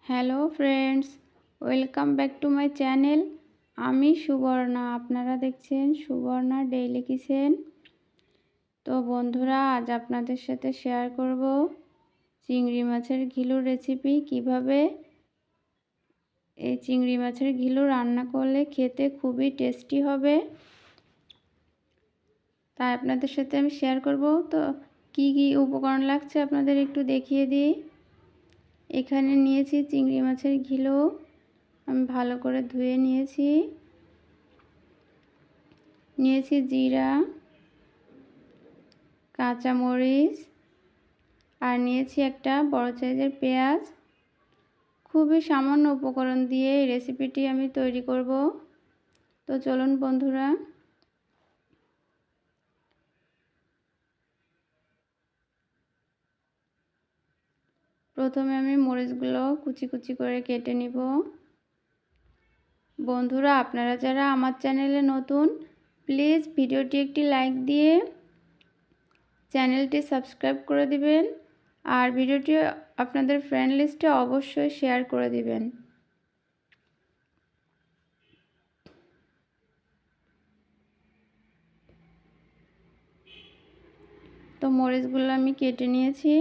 Hello friends, welcome back to my channel. আমি সুবর্ণা, আপনারা দেখছেন সুবর্ণা ডেইলি কিচেন। তো বন্ধুরা, আজ আপনাদের সাথে শেয়ার করব চিংড়ি মাছের ঘিলুর রেসিপি। কিভাবে এই চিংড়ি মাছের ঘিলু রান্না করলে খেতে খুবই টেস্টি হবে, তাই আপনাদের সাথে আমি শেয়ার করব। তো কি কি উপকরণ লাগছে আপনাদের একটু দেখিয়ে দিই। এখানে নিয়েছি চিংড়ি মাছের ঘিলু, আমি ভালো করে ধুয়ে নিয়েছি জিরা, কাঁচামরিচ, আর নিয়েছি একটা বড় সাইজের পেঁয়াজ। খুবই সামান্য উপকরণ দিয়ে এই রেসিপিটি আমি তৈরি করব। তো চলুন বন্ধুরা, প্রথমে আমি মরিচগুলো কুচি কুচি করে কেটে নিব। বন্ধুরা, আপনারা যারা আমার চ্যানেলে নতুন, প্লিজ ভিডিওটি একটি লাইক দিয়ে চ্যানেলটি সাবস্ক্রাইব করে দিবেন, আর ভিডিওটি আপনাদের ফ্রেন্ড লিস্টে অবশ্যই শেয়ার করে দিবেন। তো মরিচগুলো আমি কেটে নিয়েছি।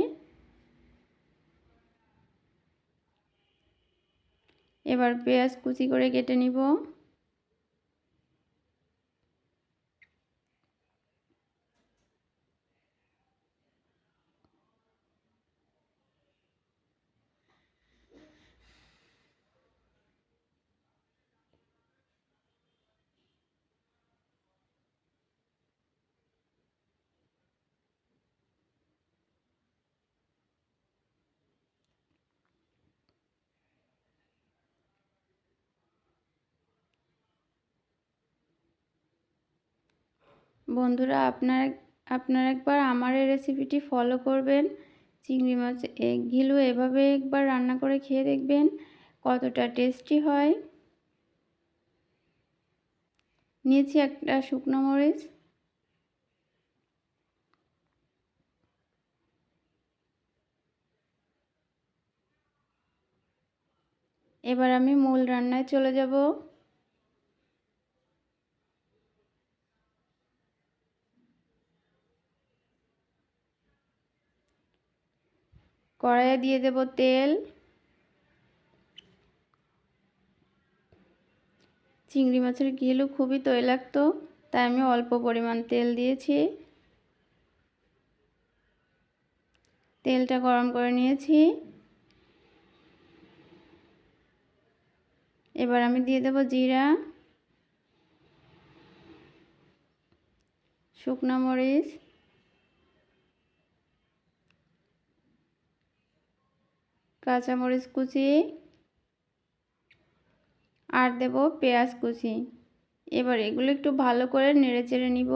এবার পেঁয়াজ কুচি করে কেটে নিব। বন্ধুরা, আপনারা একবার আমার এই রেসিপিটি ফলো করবেন। চিংড়ি মাছ ঘিলু এভাবে একবার রান্না করে খেয়ে দেখবেন কতটা টেস্টি হয়। নিয়েছি একটা শুকনো মরিচ। এবার আমি মূল রান্নায় চলে যাব। কড়াইয়ে দিয়ে দেব তেল। চিংড়ি মাছের ঘিলু খুবই তৈলাক্ত, তাই আমি অল্প পরিমাণ তেল দিয়েছি। তেলটা গরম করে নিয়েছি। এবার আমি দিয়ে দেব জিরা, শুকনো মরিচ, কাঁচামরিচ কুচি, আর দেব পেঁয়াজ কুচি। এবার এগুলো একটু ভালো করে নেড়ে চেড়ে নিব।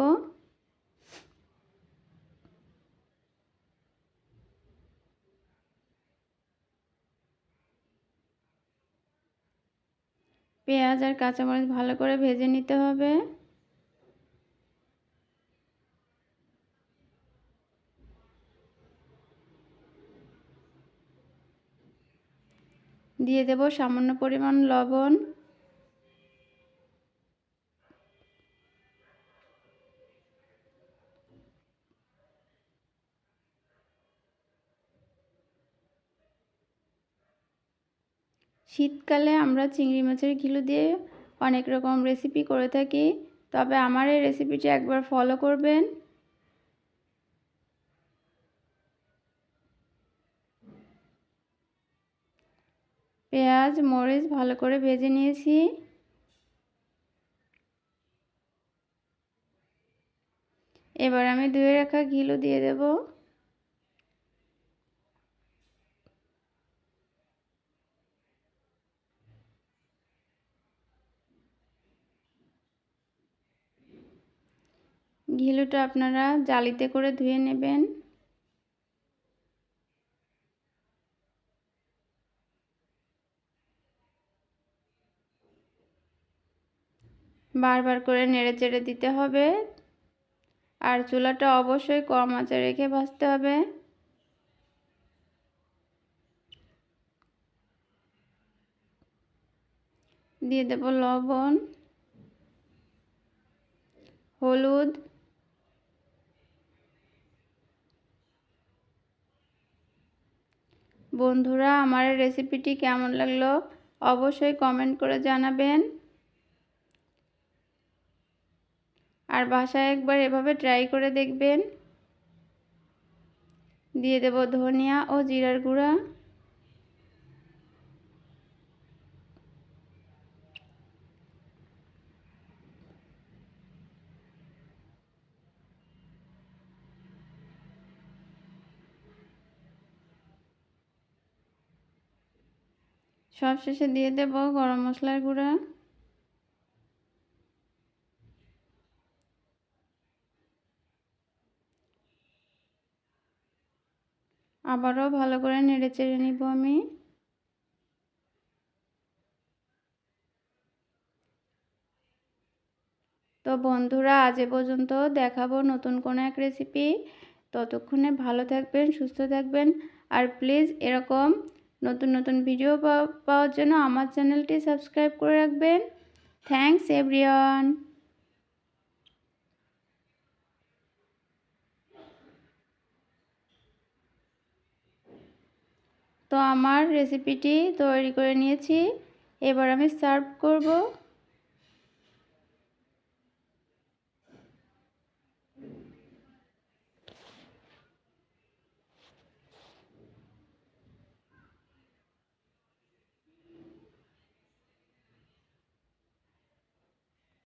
পেঁয়াজ আর কাঁচামরিচ ভালো করে ভেজে নিতে হবে। দিয়ে দেব সামান্য পরিমাণ লবণ। শীতকালে আমরা চিংড়ি মাছের ঘিলু দিয়ে অনেক রকম রেসিপি করে থাকি, তবে আমার এই রেসিপিটি একবার ফলো করবেন। পেঁয়াজ মরিচ ভালো করে ভেজে নিয়েছি। এবার আমি ধুয়ে রাখা ঘিলু দিয়ে দেব। ঘিলুটা আপনারা জালিতে করে ধুয়ে নেবেন। বারবার করে নেড়ে চেড়ে দিতে হবে, আর চুলাটা অবশ্যই কম আঁচে রেখে ভাজতে হবে। দিয়ে দেব লবণ, হলুদ, বন্ধুরা আমার রেসিপিটি কেমন লাগলো অবশ্যই কমেন্ট করে জানাবেন। আর বাসায় একবার এভাবে ট্রাই করে দেখবেন। দিয়ে দেব ধনিয়া ও জিরার গুঁড়া, সবশেষে দিয়ে দেব গরম মশলার গুঁড়া। আবারও ভালো করে নেড়ে চেড়ে নিব আমি। তো বন্ধুরা আজ এ পর্যন্ত, দেখাবো নতুন কোনো এক রেসিপি। ততক্ষণে ভালো থাকবেন, সুস্থ থাকবেন। আর প্লিজ এরকম নতুন নতুন ভিডিও পাওয়ার জন্য আমার চ্যানেলটি সাবস্ক্রাইব করে রাখবেন। Thanks everyone. তো আমার রেসিপিটি তৈরি করে নিয়েছি, এবার আমি সার্ভ করব।